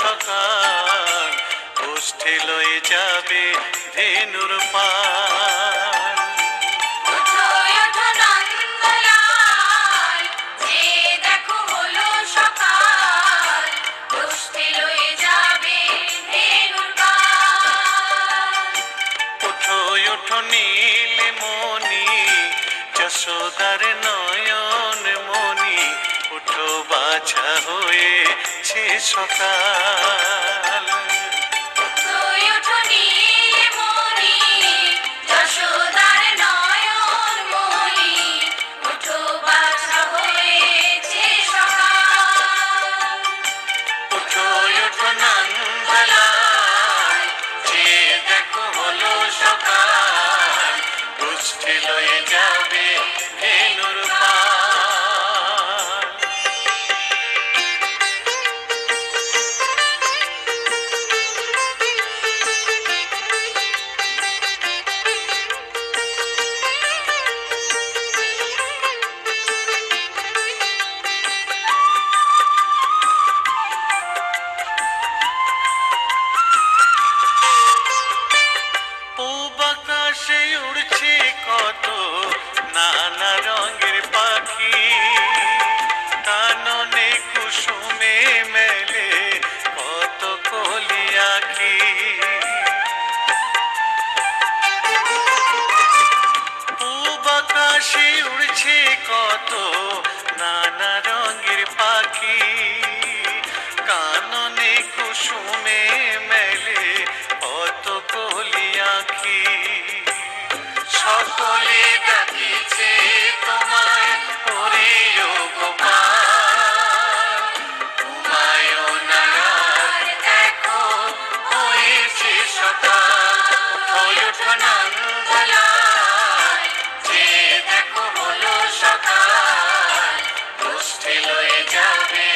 সকাল, গোষ্ঠী লয়ে যাবে ধেনুর পাল। নীলমণি যশোদার নয়ন মণি, উঠো বাছা হয়েছে সকাল। লয়ে যাবে ধেনুর পাল। পূব আকাশে উড়ছে কত নানা রঙের পাখি, কাননে কুসুমে মেলে কত কলি আঁখি। পূব আকাশে উড়ছে কত নানা রঙের পাখি, কাননে কুসুমে মেলে কত কলি আঁখি। সকলে ডাকিছে তোমায় ওরে ও গোপাল, ঘুমায়ো না আর দেখো হয়েছে সকাল। ওঠো নন্দলাল, যে দেখো হলো সকাল, গোষ্ঠী লয়ে যাবে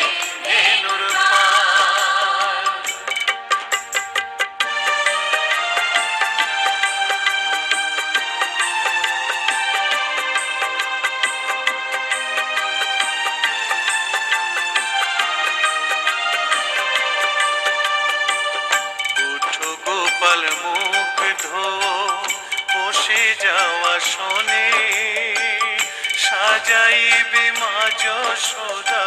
ধেনুর পাল। গোপাল মুখ ধো বসে যাওয়া শোনে, সাজাইবে মা যশোদা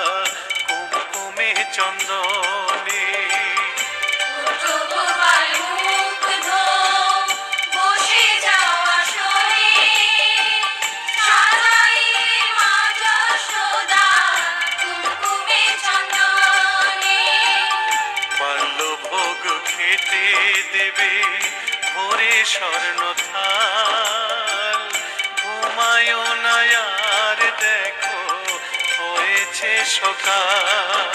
কুমকুমে চন্দনে। বাল্যভোগ খেতে দেবে ভোরে স্বর্ণ থাল, ঘুমায়ো না আর দেখো হয়েছে সকাল।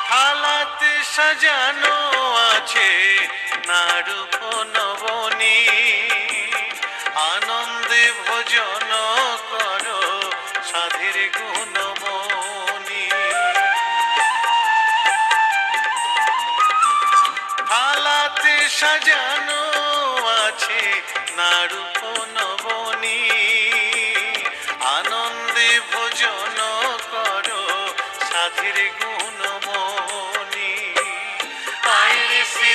থালাতে সাজানো আছে নারূপ নবনী, আনন্দে ভোজন করো সাধের গুণমণি। থালাতে সাজানো আছে নারূপ নবনী, আনন্দে ভোজন করো সাধের গুণমণি। আইরে শ্রী